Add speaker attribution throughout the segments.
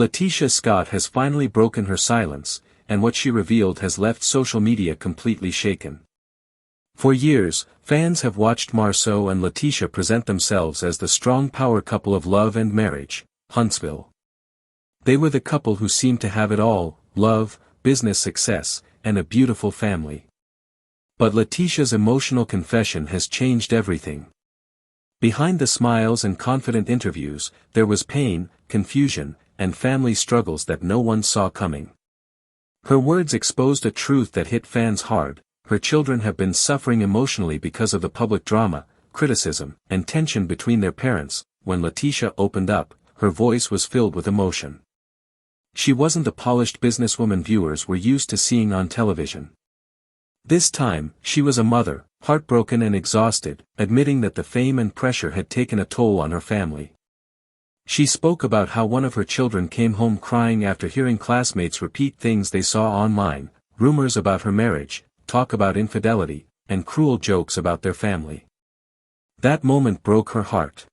Speaker 1: LaTisha Scott has finally broken her silence, and what she revealed has left social media completely shaken. For years, fans have watched Marsau and LaTisha present themselves as the strong power couple of love and marriage, Huntsville. They were the couple who seemed to have it all: love, business success, and a beautiful family. But LaTisha's emotional confession has changed everything. Behind the smiles and confident interviews, there was pain, confusion, and family struggles that no one saw coming. Her words exposed a truth that hit fans hard: her children have been suffering emotionally because of the public drama, criticism, and tension between their parents. When LaTisha opened up, her voice was filled with emotion. She wasn't the polished businesswoman viewers were used to seeing on television. This time, she was a mother, heartbroken and exhausted, admitting that the fame and pressure had taken a toll on her family. She spoke about how one of her children came home crying after hearing classmates repeat things they saw online, rumors about her marriage, talk about infidelity, and cruel jokes about their family. That moment broke her heart.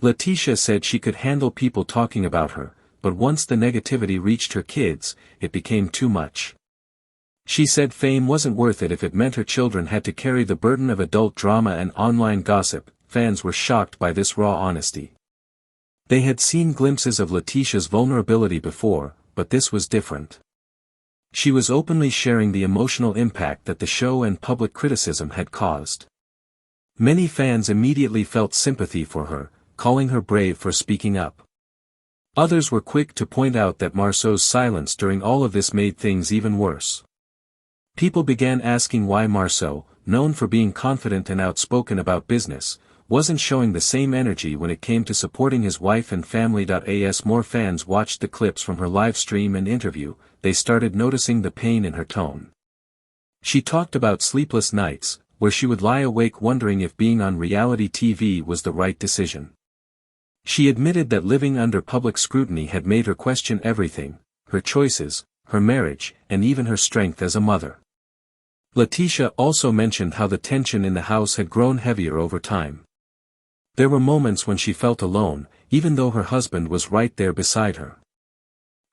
Speaker 1: LaTisha said she could handle people talking about her, but once the negativity reached her kids, it became too much. She said fame wasn't worth it if it meant her children had to carry the burden of adult drama and online gossip. Fans were shocked by this raw honesty. They had seen glimpses of LaTisha's vulnerability before, but this was different. She was openly sharing the emotional impact that the show and public criticism had caused. Many fans immediately felt sympathy for her, calling her brave for speaking up. Others were quick to point out that Marsau's silence during all of this made things even worse. People began asking why Marsau, known for being confident and outspoken about business, wasn't showing the same energy when it came to supporting his wife and family. As more fans watched the clips from her live stream and interview, they started noticing the pain in her tone. She talked about sleepless nights, where she would lie awake wondering if being on reality TV was the right decision. She admitted that living under public scrutiny had made her question everything: her choices, her marriage, and even her strength as a mother. LaTisha also mentioned how the tension in the house had grown heavier over time. There were moments when she felt alone, even though her husband was right there beside her.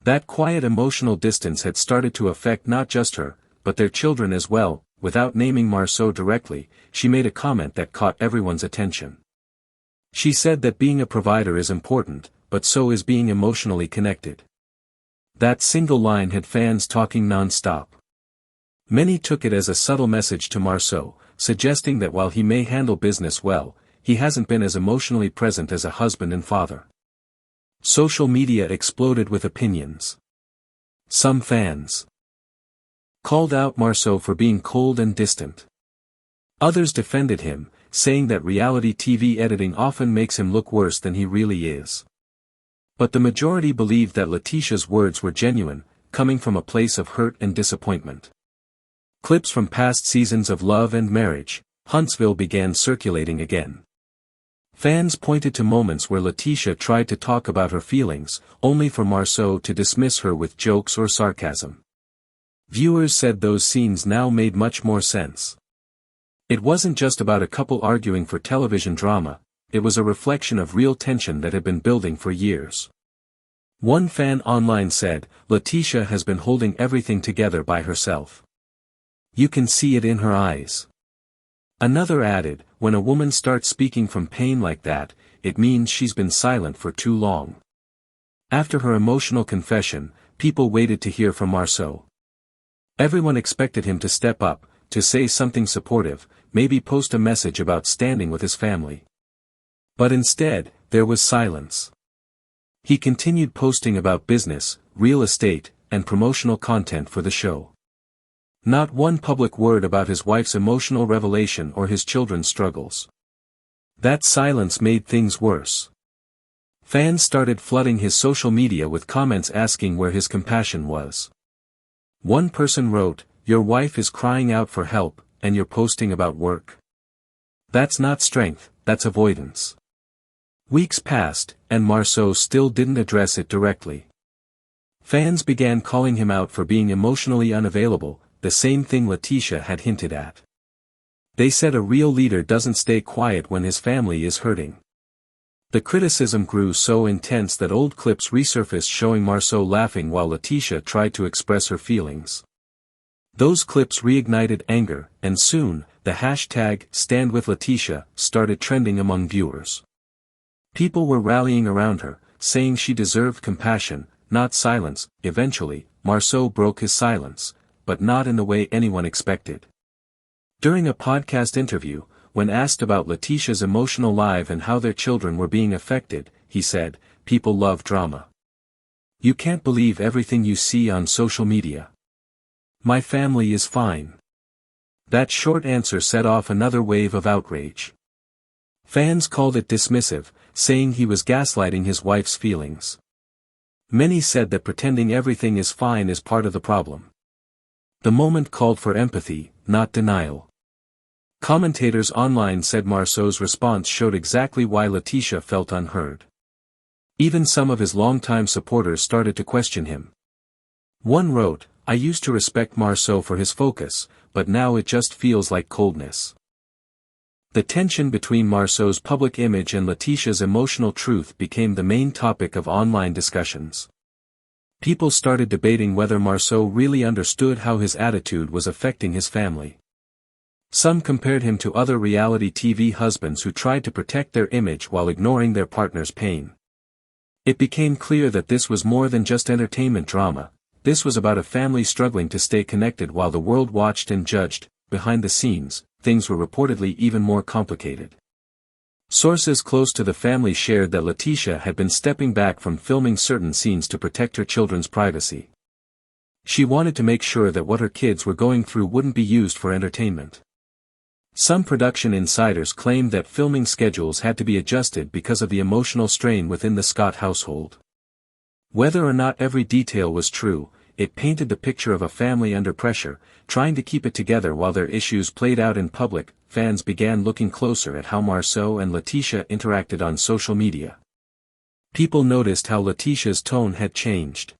Speaker 1: That quiet emotional distance had started to affect not just her, but their children as well. Without naming Marsau directly, she made a comment that caught everyone's attention. She said that being a provider is important, but so is being emotionally connected. That single line had fans talking non-stop. Many took it as a subtle message to Marsau, suggesting that while he may handle business well, he hasn't been as emotionally present as a husband and father. Social media exploded with opinions. Some fans called out Marsau for being cold and distant. Others defended him, saying that reality TV editing often makes him look worse than he really is. But the majority believed that LaTisha's words were genuine, coming from a place of hurt and disappointment. Clips from past seasons of Love and Marriage, Huntsville began circulating again. Fans pointed to moments where LaTisha tried to talk about her feelings, only for Marsau to dismiss her with jokes or sarcasm. Viewers said those scenes now made much more sense. It wasn't just about a couple arguing for television drama, it was a reflection of real tension that had been building for years. One fan online said, "LaTisha has been holding everything together by herself. You can see it in her eyes." Another added, "When a woman starts speaking from pain like that, it means she's been silent for too long." After her emotional confession, people waited to hear from Marsau. Everyone expected him to step up, to say something supportive, maybe post a message about standing with his family. But instead, there was silence. He continued posting about business, real estate, and promotional content for the show. Not one public word about his wife's emotional revelation or his children's struggles. That silence made things worse. Fans started flooding his social media with comments asking where his compassion was. One person wrote, "Your wife is crying out for help, and you're posting about work. That's not strength, that's avoidance." Weeks passed, and Marsau still didn't address it directly. Fans began calling him out for being emotionally unavailable, the same thing LaTisha had hinted at. They said a real leader doesn't stay quiet when his family is hurting. The criticism grew so intense that old clips resurfaced showing Marsau laughing while LaTisha tried to express her feelings. Those clips reignited anger, and soon, the hashtag #StandWithLaTisha started trending among viewers. People were rallying around her, saying she deserved compassion, not silence. Eventually, Marsau broke his silence, but not in the way anyone expected. During a podcast interview, when asked about LaTisha's emotional life and how their children were being affected, he said, "People love drama. You can't believe everything you see on social media. My family is fine." That short answer set off another wave of outrage. Fans called it dismissive, saying he was gaslighting his wife's feelings. Many said that pretending everything is fine is part of the problem. The moment called for empathy, not denial. Commentators online said Marsau's response showed exactly why LaTisha felt unheard. Even some of his longtime supporters started to question him. One wrote, "I used to respect Marsau for his focus, but now it just feels like coldness." The tension between Marsau's public image and LaTisha's emotional truth became the main topic of online discussions. People started debating whether Marsau really understood how his attitude was affecting his family. Some compared him to other reality TV husbands who tried to protect their image while ignoring their partner's pain. It became clear that this was more than just entertainment drama. This was about a family struggling to stay connected while the world watched and judged. Behind the scenes, things were reportedly even more complicated. Sources close to the family shared that LaTisha had been stepping back from filming certain scenes to protect her children's privacy. She wanted to make sure that what her kids were going through wouldn't be used for entertainment. Some production insiders claimed that filming schedules had to be adjusted because of the emotional strain within the Scott household. Whether or not every detail was true, it painted the picture of a family under pressure, trying to keep it together while their issues played out in public. Fans began looking closer at how Marsau and LaTisha interacted on social media. People noticed how LaTisha's tone had changed.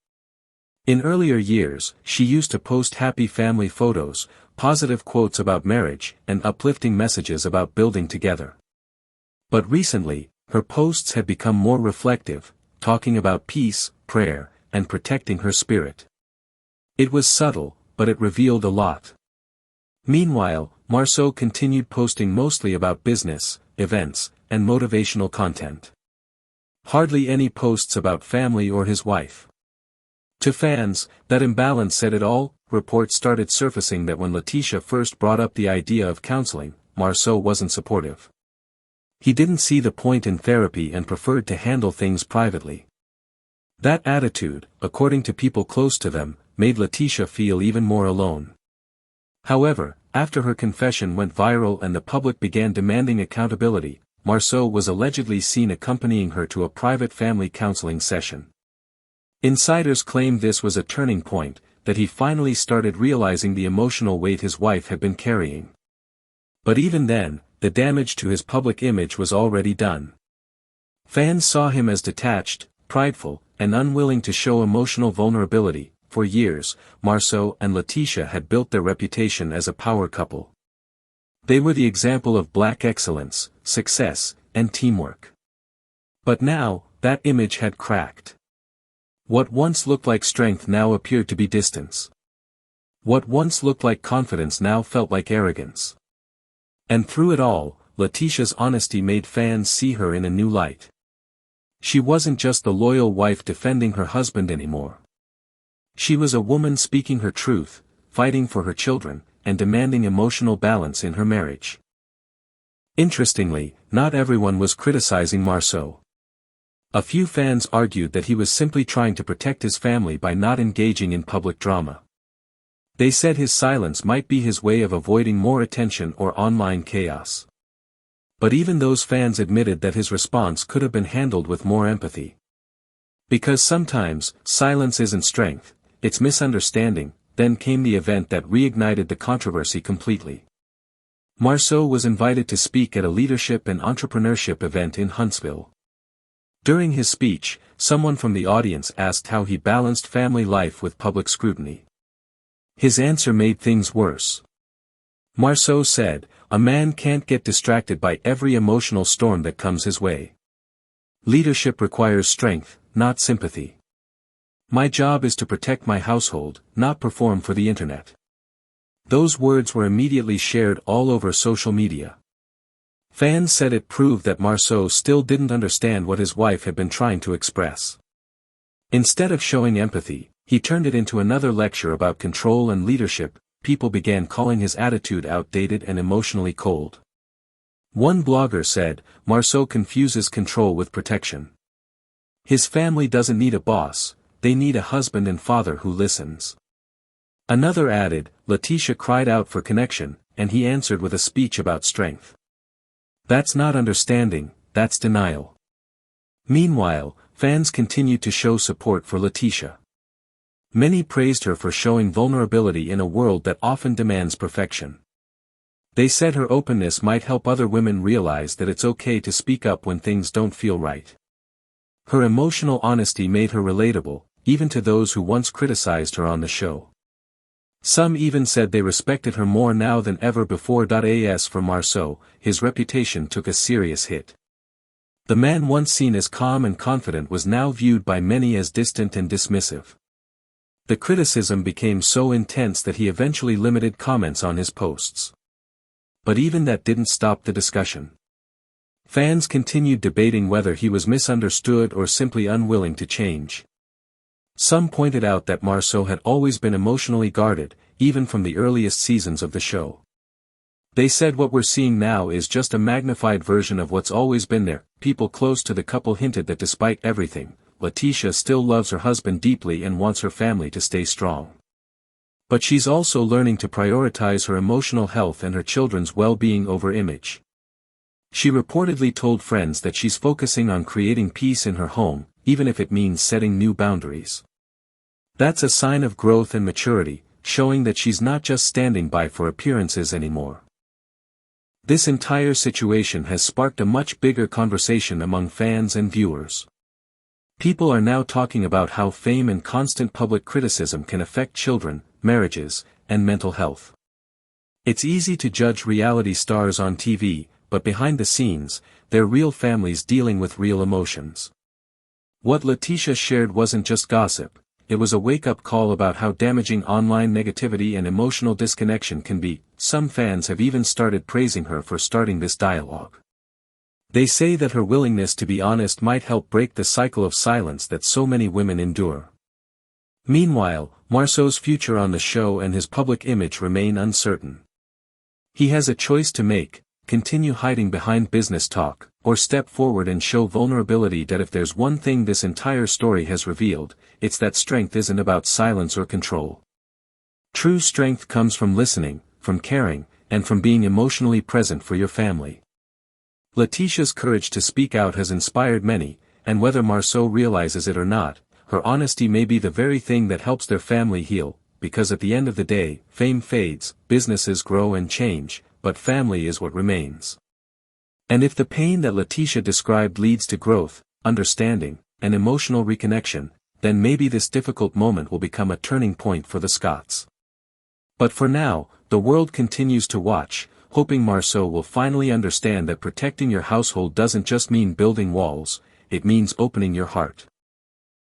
Speaker 1: In earlier years, she used to post happy family photos, positive quotes about marriage, and uplifting messages about building together. But recently, her posts had become more reflective, talking about peace, prayer, and protecting her spirit. It was subtle, but it revealed a lot. Meanwhile, Marsau continued posting mostly about business, events, and motivational content. Hardly any posts about family or his wife. To fans, that imbalance said it all. Reports started surfacing that when LaTisha first brought up the idea of counseling, Marsau wasn't supportive. He didn't see the point in therapy and preferred to handle things privately. That attitude, according to people close to them, made LaTisha feel even more alone. However, after her confession went viral and the public began demanding accountability, Marsau was allegedly seen accompanying her to a private family counseling session. Insiders claimed this was a turning point, that he finally started realizing the emotional weight his wife had been carrying. But even then, the damage to his public image was already done. Fans saw him as detached, prideful, and unwilling to show emotional vulnerability. For years, Marsau and LaTisha had built their reputation as a power couple. They were the example of black excellence, success, and teamwork. But now, that image had cracked. What once looked like strength now appeared to be distance. What once looked like confidence now felt like arrogance. And through it all, LaTisha's honesty made fans see her in a new light. She wasn't just the loyal wife defending her husband anymore. She was a woman speaking her truth, fighting for her children, and demanding emotional balance in her marriage. Interestingly, not everyone was criticizing Marsau. A few fans argued that he was simply trying to protect his family by not engaging in public drama. They said his silence might be his way of avoiding more attention or online chaos. But even those fans admitted that his response could have been handled with more empathy. Because sometimes, silence isn't strength, it's misunderstanding. Then came the event that reignited the controversy completely. Marsau was invited to speak at a leadership and entrepreneurship event in Huntsville. During his speech, someone from the audience asked how he balanced family life with public scrutiny. His answer made things worse. Marsau said, "A man can't get distracted by every emotional storm that comes his way. Leadership requires strength, not sympathy. My job is to protect my household, not perform for the internet. Those words were immediately shared all over social media. Fans said it proved that Marsau still didn't understand what his wife had been trying to express. Instead of showing empathy, he turned it into another lecture about control and leadership. People began calling his attitude outdated and emotionally cold. One blogger said, Marsau confuses control with protection. His family doesn't need a boss, they need a husband and father who listens. Another added, LaTisha cried out for connection, and he answered with a speech about strength. That's not understanding, that's denial. Meanwhile, fans continued to show support for LaTisha. Many praised her for showing vulnerability in a world that often demands perfection. They said her openness might help other women realize that it's okay to speak up when things don't feel right. Her emotional honesty made her relatable, even to those who once criticized her on the show. Some even said they respected her more now than ever before. As for Marsau, his reputation took a serious hit. The man once seen as calm and confident was now viewed by many as distant and dismissive. The criticism became so intense that he eventually limited comments on his posts. But even that didn't stop the discussion. Fans continued debating whether he was misunderstood or simply unwilling to change. Some pointed out that Marsau had always been emotionally guarded, even from the earliest seasons of the show. They said what we're seeing now is just a magnified version of what's always been there. People close to the couple hinted that despite everything, LaTisha still loves her husband deeply and wants her family to stay strong. But she's also learning to prioritize her emotional health and her children's well-being over image. She reportedly told friends that she's focusing on creating peace in her home, even if it means setting new boundaries. That's a sign of growth and maturity, showing that she's not just standing by for appearances anymore. This entire situation has sparked a much bigger conversation among fans and viewers. People are now talking about how fame and constant public criticism can affect children, marriages, and mental health. It's easy to judge reality stars on TV, but behind the scenes, they're real families dealing with real emotions. What LaTisha shared wasn't just gossip, it was a wake-up call about how damaging online negativity and emotional disconnection can be. Some fans have even started praising her for starting this dialogue. They say that her willingness to be honest might help break the cycle of silence that so many women endure. Meanwhile, Marsau's future on the show and his public image remain uncertain. He has a choice to make: continue hiding behind business talk, or step forward and show vulnerability. That if there's one thing this entire story has revealed, it's that strength isn't about silence or control. True strength comes from listening, from caring, and from being emotionally present for your family. LaTisha's courage to speak out has inspired many, and whether Marsau realizes it or not, her honesty may be the very thing that helps their family heal, because at the end of the day, fame fades, businesses grow and change, but family is what remains. And if the pain that LaTisha described leads to growth, understanding, and emotional reconnection, then maybe this difficult moment will become a turning point for the Scotts. But for now, the world continues to watch, hoping Marsau will finally understand that protecting your household doesn't just mean building walls, it means opening your heart.